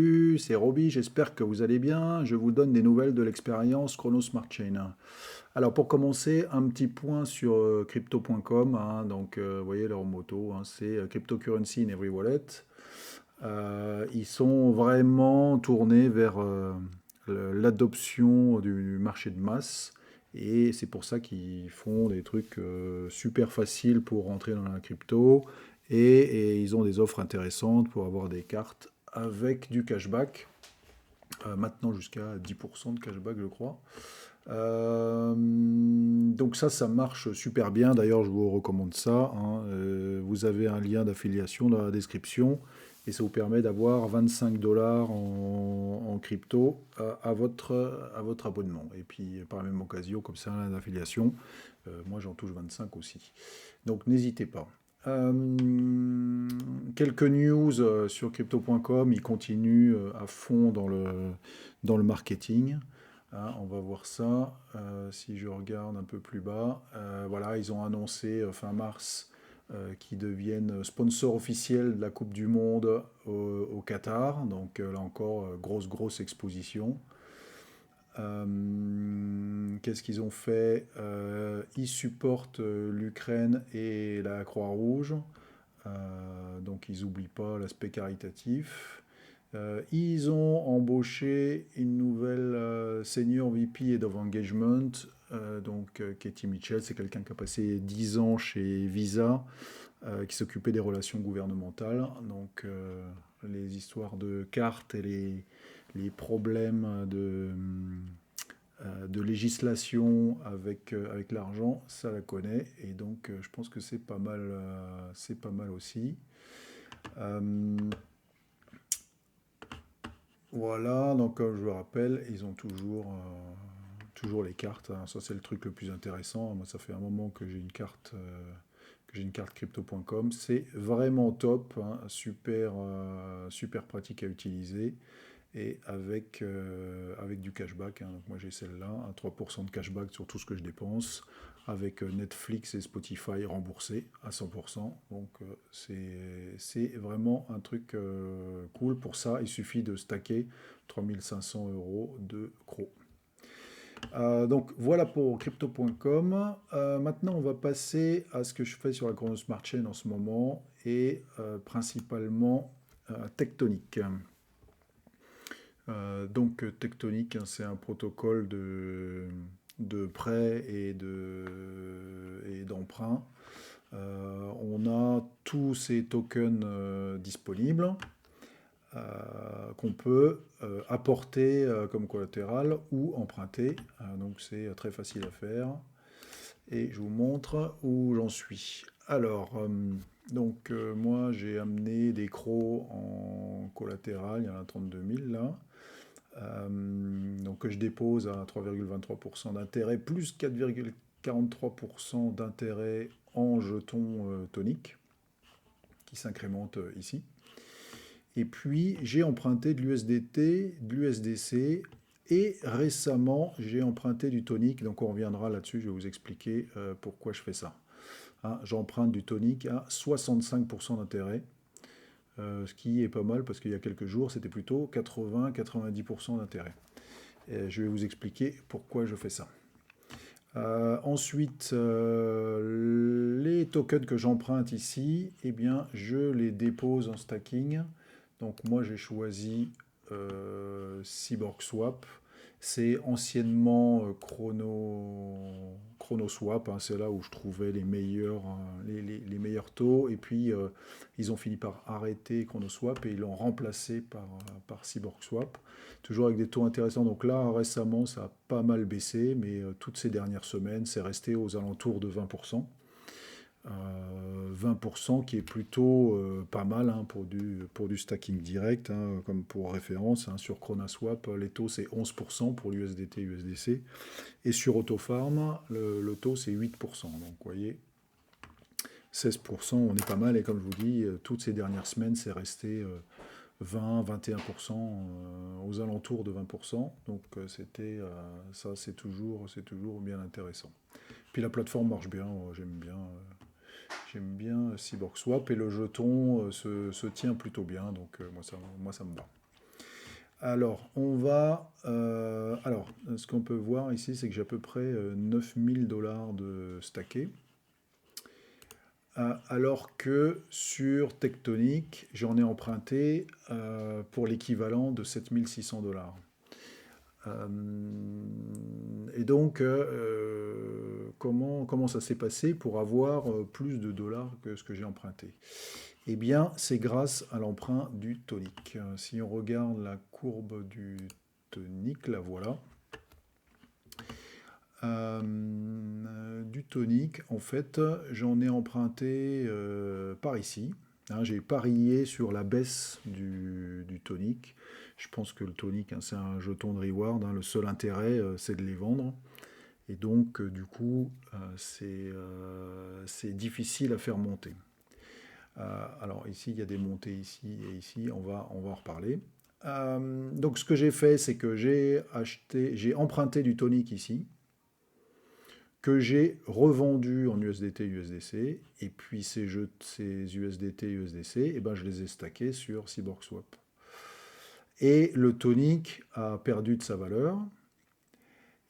Salut, c'est Roby, j'espère que vous allez bien. Je vous donne des nouvelles de l'expérience Chrono Smart Chain. Alors pour commencer, un petit point sur crypto.com, hein. Donc vous voyez leur moto, hein, c'est Cryptocurrency in Every Wallet. Ils sont vraiment tournés vers l'adoption du marché de masse et c'est pour ça qu'ils font des trucs super faciles pour rentrer dans la crypto et ils ont des offres intéressantes pour avoir des cartes avec du cashback, maintenant jusqu'à 10% de cashback je crois. Donc ça marche super bien. D'ailleurs, je vous recommande ça, hein. Vous avez un lien d'affiliation dans la description et ça vous permet d'avoir 25 dollars en crypto à votre abonnement. Et puis, par la même occasion, comme c'est un lien d'affiliation, moi j'en touche 25 aussi. Donc n'hésitez pas. Quelques news sur crypto.com, ils continuent à fond dans le marketing. Hein, on va voir ça. Si je regarde un peu plus bas, voilà, ils ont annoncé fin mars qu'ils deviennent sponsors officiels de la Coupe du Monde au Qatar. Donc là encore, grosse exposition. Qu'est-ce qu'ils ont fait? Ils supportent l'Ukraine et la Croix-Rouge. Donc ils n'oublient pas l'aspect caritatif. Ils ont embauché une nouvelle senior VP Head of Engagement, donc Katie Mitchell, c'est quelqu'un qui a passé 10 ans chez Visa, qui s'occupait des relations gouvernementales. Donc les histoires de cartes et les problèmes de législation avec l'argent, ça la connaît. Et donc je pense que c'est pas mal aussi. Euh, Voilà, donc comme je le rappelle, ils ont toujours les cartes, hein. Ça, c'est le truc le plus intéressant. Moi, ça fait un moment que j'ai une carte crypto.com. C'est vraiment top, hein, super pratique à utiliser et avec du cashback, hein. Donc moi, j'ai celle-là, un 3% de cashback sur tout ce que je dépense, avec Netflix et Spotify remboursés à 100%. Donc c'est vraiment un truc cool. Pour ça, il suffit de stacker 3500 euros de CRO. Donc voilà pour crypto.com. Maintenant, on va passer à ce que je fais sur la Chrono Smart Chain en ce moment et principalement Tectonic. Donc Tectonic, hein, c'est un protocole de prêt et d'emprunt. On a tous ces tokens disponibles qu'on peut apporter comme collatéral ou emprunter. Donc c'est très facile à faire. Et je vous montre où j'en suis. Alors, moi j'ai amené des crocs en collatéral, il y en a 32 000 là. Donc que je dépose à 3,23% d'intérêt plus 4,43% d'intérêt en jetons toniques qui s'incrémentent ici. Et puis j'ai emprunté de l'USDT, de l'USDC et récemment j'ai emprunté du tonique. Donc on reviendra là-dessus, je vais vous expliquer pourquoi je fais ça. Hein, j'emprunte du tonique à 65% d'intérêt. Ce qui est pas mal parce qu'il y a quelques jours c'était plutôt 80-90% d'intérêt. Je vais vous expliquer pourquoi je fais ça. Ensuite, les tokens que j'emprunte ici, eh bien, je les dépose en stacking. Donc moi j'ai choisi Cyborg Swap. C'est anciennement ChronoSwap, hein, c'est là où je trouvais les meilleurs taux. Et puis ils ont fini par arrêter ChronoSwap et ils l'ont remplacé par Cyborg Swap. Toujours avec des taux intéressants. Donc là récemment ça a pas mal baissé, mais toutes ces dernières semaines c'est resté aux alentours de 20%. 20% qui est plutôt pas mal, hein, pour du stacking direct, hein, comme pour référence, hein, sur ChronoSwap, les taux c'est 11% pour l'USDT USDC et sur Autofarm le taux c'est 8%. Donc vous voyez, 16%, on est pas mal et comme je vous dis, toutes ces dernières semaines c'est resté 20-21%, aux alentours de 20%. Donc ça c'est toujours bien intéressant. Puis la plateforme marche bien, j'aime bien Cyborg Swap et le jeton se tient plutôt bien, donc moi ça me va. Alors, ce qu'on peut voir ici, c'est que j'ai à peu près 9000 dollars de stacké. Alors que sur Tectonic, j'en ai emprunté pour l'équivalent de 7600 dollars. Et donc, comment ça s'est passé pour avoir plus de dollars que ce que j'ai emprunté? Eh bien, c'est grâce à l'emprunt du tonic. Si on regarde la courbe du tonic, la voilà. Du tonic, en fait, j'en ai emprunté par ici. Hein, j'ai parié sur la baisse du tonic. Je pense que le tonic, hein, c'est un jeton de reward. Hein, le seul intérêt, c'est de les vendre. Et donc, du coup, c'est difficile à faire monter. Alors ici, il y a des montées ici et ici, on va en reparler. Donc ce que j'ai fait, c'est que j'ai emprunté du tonic ici, que j'ai revendu en USDT, USDC, et puis ces USDT, USDC, eh ben, je les ai stackés sur CyborgSwap. Et le tonic a perdu de sa valeur,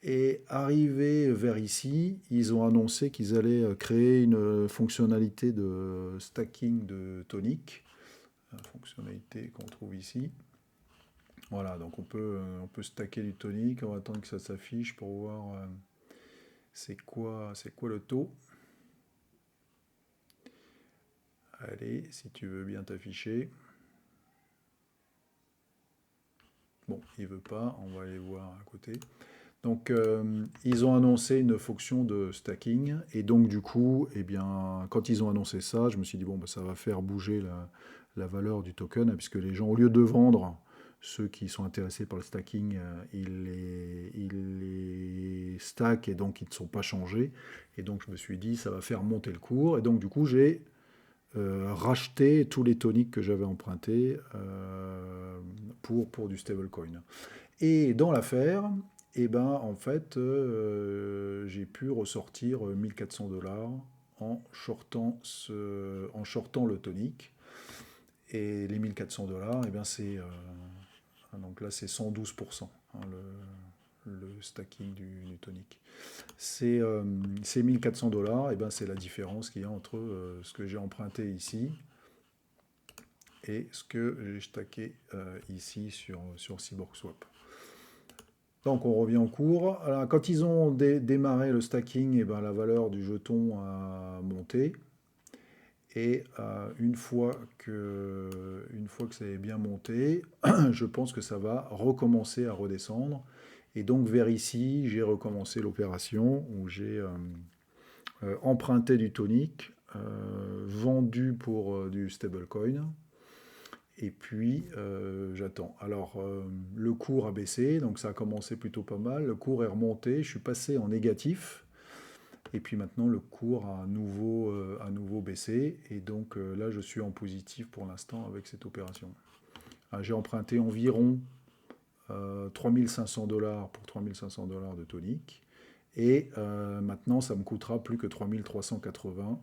et arrivé vers ici, ils ont annoncé qu'ils allaient créer une fonctionnalité de stacking de tonic, fonctionnalité qu'on trouve ici. Voilà, donc on peut stacker du tonic, on va attendre que ça s'affiche pour voir c'est quoi le taux. Allez, si tu veux bien t'afficher. Bon, il veut pas, on va aller voir à côté. Donc, ils ont annoncé une fonction de stacking, et donc du coup, eh bien, quand ils ont annoncé ça, je me suis dit, bon, bah, ça va faire bouger la valeur du token, hein, puisque les gens, au lieu de vendre, ceux qui sont intéressés par le stacking, ils les stackent, et donc ils ne sont pas changés. Et donc, je me suis dit, ça va faire monter le cours, et donc du coup, j'ai racheté tous les toniques que j'avais empruntés pour du stablecoin. Et dans l'affaire, eh ben, en fait, j'ai pu ressortir 1400 dollars en shortant le tonic. Et les 1400 dollars, eh ben, donc là, c'est 112%, hein, le stacking du tonic. Ces 1400 dollars, eh ben, c'est la différence qu'il y a entre ce que j'ai emprunté ici et ce que j'ai stacké ici sur CyborgSwap. Donc on revient en cours. Alors, quand ils ont démarré le stacking, eh ben, la valeur du jeton a monté. Et une fois que ça est bien monté, je pense que ça va recommencer à redescendre. Et donc vers ici, j'ai recommencé l'opération où j'ai emprunté du tonic, vendu pour du stablecoin. Et puis, j'attends. Alors, le cours a baissé, donc ça a commencé plutôt pas mal. Le cours est remonté, je suis passé en négatif. Et puis maintenant, le cours a à nouveau baissé. Et donc là, je suis en positif pour l'instant avec cette opération. J'ai emprunté environ 3500 dollars pour 3500 dollars de tonic. Et maintenant, ça me coûtera plus que 3380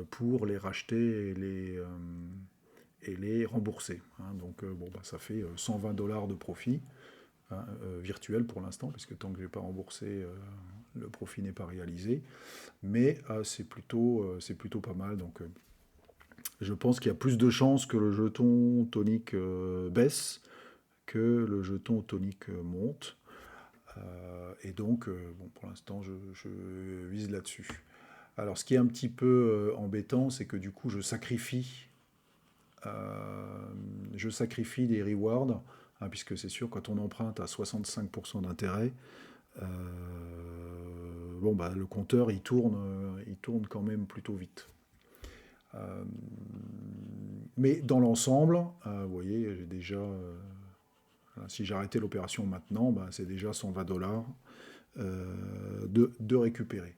pour les racheter et les rembourser. Hein. Donc bon, bah, ça fait 120 dollars de profit, hein, virtuel pour l'instant, puisque tant que je n'ai pas remboursé, le profit n'est pas réalisé. Mais c'est plutôt pas mal. Donc je pense qu'il y a plus de chances que le jeton tonic baisse que le jeton tonic monte. Et donc, bon, pour l'instant, je vise là-dessus. Alors, ce qui est un petit peu embêtant, c'est que du coup, je sacrifie des rewards, hein, puisque c'est sûr, quand on emprunte à 65% d'intérêt, bon, bah, le compteur, il tourne quand même plutôt vite. Mais dans l'ensemble, vous voyez, j'ai déjà, si j'arrêtais l'opération maintenant, bah, c'est déjà 120 dollars de récupérer.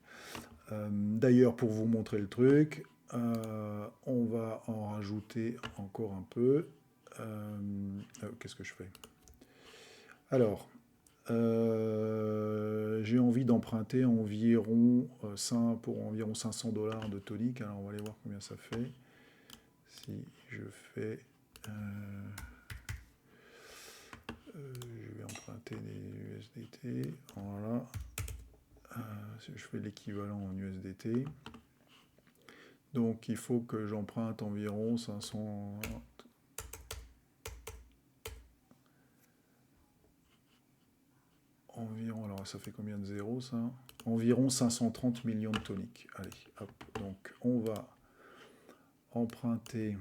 D'ailleurs, pour vous montrer le truc, on va en rajouter encore un peu. Qu'est-ce que je fais? Alors, j'ai envie d'emprunter pour environ 500 dollars de tonic. Alors, on va aller voir combien ça fait. Si je fais emprunter des USDT. Voilà. Je fais l'équivalent en USDT. Donc il faut que j'emprunte environ 500. Environ, alors ça fait combien de zéros ça? Environ 530 millions de toniques. Allez, hop. Donc on va emprunter.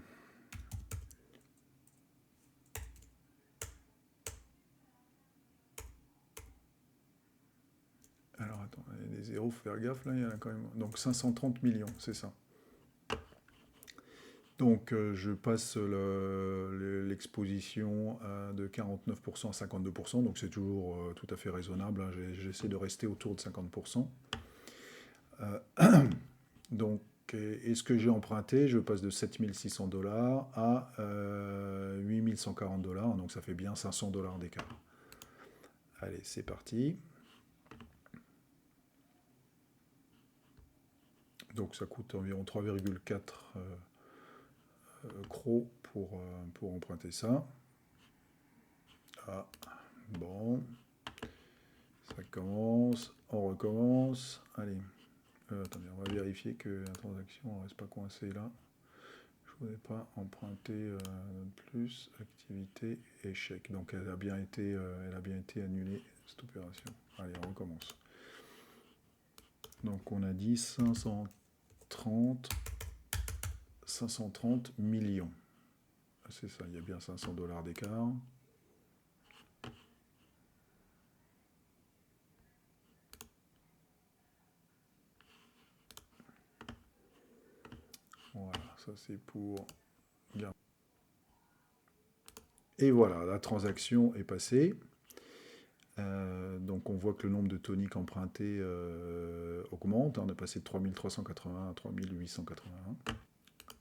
Alors attends, il y a des zéros, faut faire gaffe là, il y en a quand même. Donc 530 millions, c'est ça. Donc je passe l'exposition de 49% à 52%, donc c'est toujours tout à fait raisonnable, hein. J'essaie de rester autour de 50%. Donc, et ce que j'ai emprunté, je passe de 7600 $ à 8140 $, donc ça fait bien 500 $ d'écart. Allez, c'est parti. Donc ça coûte environ 3,4 CRO pour emprunter ça. Ah, bon. Ça commence, on recommence. Allez, attendez, on va vérifier que la transaction ne reste pas coincée là. Je ne voudrais pas emprunter plus, activité, échec. Donc elle a bien été annulée, cette opération. Allez, on recommence. Donc on a dit 530 millions. C'est ça, il y a bien 500 $ d'écart. Voilà, ça c'est pour... Et voilà, la transaction est passée. Donc on voit que le nombre de toniques empruntés augmente. On est passé de 3380 à 3881.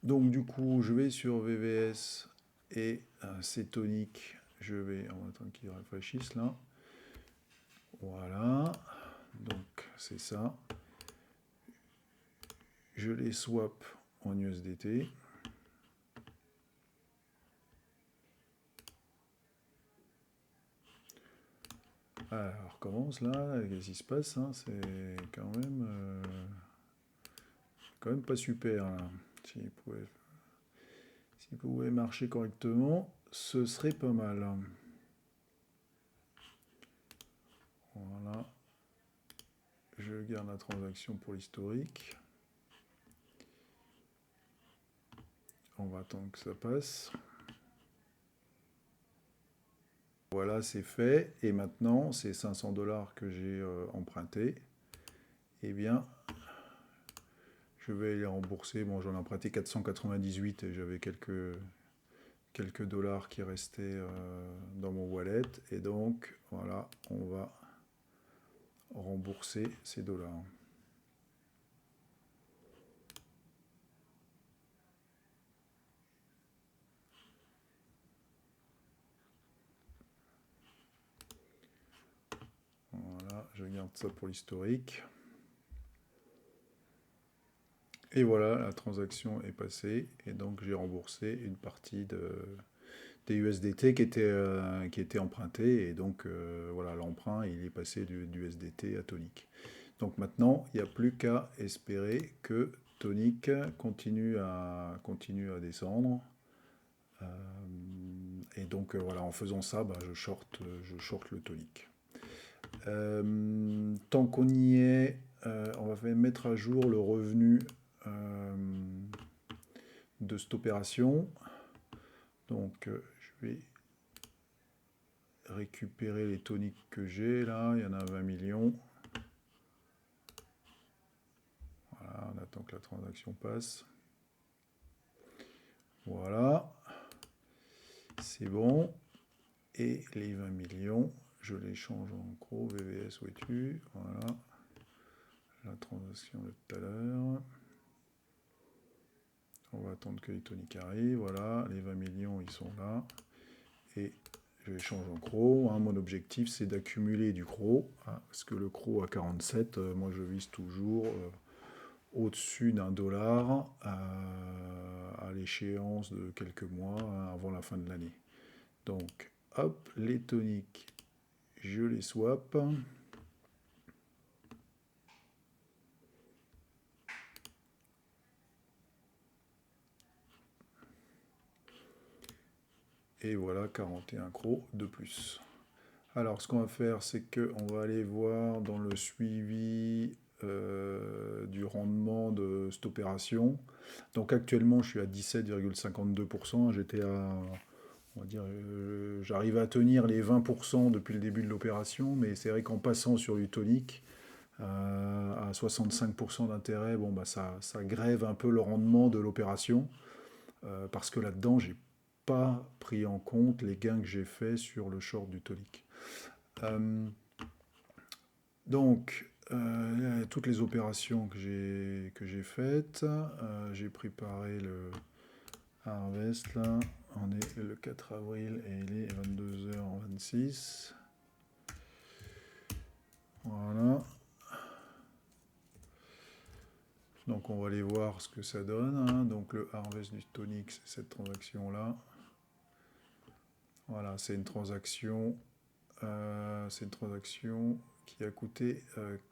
Donc du coup, je vais sur VVS et ces toniques, on va attendre qu'ils réfléchissent là. Voilà, donc c'est ça. Je les swap en USDT. Alors, commence là, qu'est-ce qui se passe, hein, c'est quand même pas super. Là. S'il pouvait marcher correctement, ce serait pas mal. Voilà. Je garde la transaction pour l'historique. On va attendre que ça passe. Voilà, c'est fait. Et maintenant, ces 500 $ que j'ai empruntés, eh bien, je vais les rembourser. Bon, j'en ai emprunté 498 et j'avais quelques dollars qui restaient dans mon wallet. Et donc, voilà, on va rembourser ces dollars. Voilà, je garde ça pour l'historique. Et voilà, la transaction est passée. Et donc, j'ai remboursé une partie des USDT qui étaient empruntés. Et donc, voilà, l'emprunt, il est passé du USDT à Tonic. Donc maintenant, il n'y a plus qu'à espérer que Tonic continue à descendre. Et donc, voilà, en faisant ça, bah, je short le Tonic. Tant qu'on y est, on va mettre à jour le revenu de cette opération. Donc, je vais récupérer les toniques que j'ai là. Il y en a 20 millions. Voilà, on attend que la transaction passe. Voilà. C'est bon. Et les 20 millions, je les change en gros. VVS, où es-tu? Voilà. La transaction de tout à l'heure. On va attendre que les toniques arrivent. Voilà, les 20 millions, ils sont là. Et je les change en CRO. Hein. Mon objectif, c'est d'accumuler du CRO. Hein, parce que le CRO à 47, moi, je vise toujours au-dessus d'un dollar à l'échéance de quelques mois hein, avant la fin de l'année. Donc, hop, les toniques, je les swap. Et voilà, 41 crocs de plus. Alors, ce qu'on va faire, c'est qu'on va aller voir dans le suivi du rendement de cette opération. Donc, actuellement, je suis à 17,52%. J'étais à, on va dire, j'arrive à tenir les 20% depuis le début de l'opération, mais c'est vrai qu'en passant sur du tonique, à 65% d'intérêt, bon, bah, ça grève un peu le rendement de l'opération, parce que là-dedans, j'ai pas pris en compte les gains que j'ai faits sur le short du tonique. Donc, toutes les opérations que j'ai faites, j'ai préparé le harvest là. On est le 4 avril et il est 22h26. Voilà. Donc on va aller voir ce que ça donne, hein. Donc le harvest du tonic, c'est cette transaction là. Voilà, c'est une transaction qui a coûté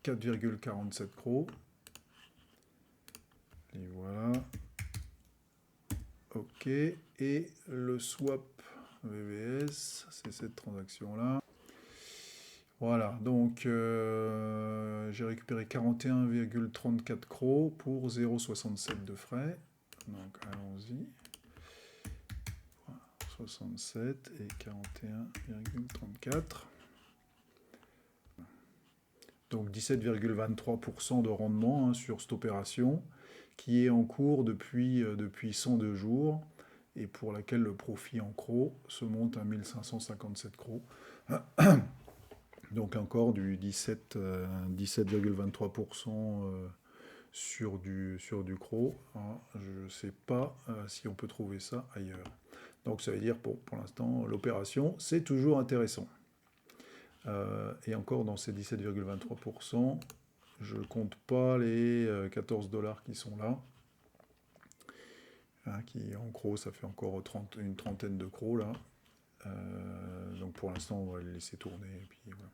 4,47 crocs. Et voilà. Ok. Et le swap VVS, c'est cette transaction-là. Voilà, donc j'ai récupéré 41,34 crocs pour 0,67 de frais. Donc allons-y. 67 et 41,34. Donc 17,23% de rendement, hein, sur cette opération qui est en cours depuis 102 jours et pour laquelle le profit en crocs se monte à 1557 crocs. Donc encore du 17,23% sur du croc, hein. Je ne sais pas si on peut trouver ça ailleurs. Donc ça veut dire pour l'instant, l'opération, c'est toujours intéressant. Et encore dans ces 17,23%, je ne compte pas les 14 $ qui sont là. Hein, qui en gros, ça fait encore une trentaine de crocs là. Donc pour l'instant, on va les laisser tourner. Et puis, voilà.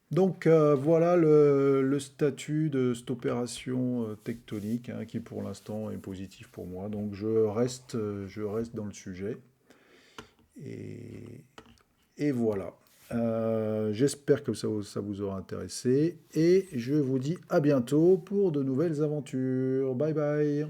Donc voilà le statut de cette opération tectonique, hein, qui pour l'instant est positif pour moi. Donc je reste dans le sujet. Et voilà. J'espère que ça vous aura intéressé. Et je vous dis à bientôt pour de nouvelles aventures. Bye bye.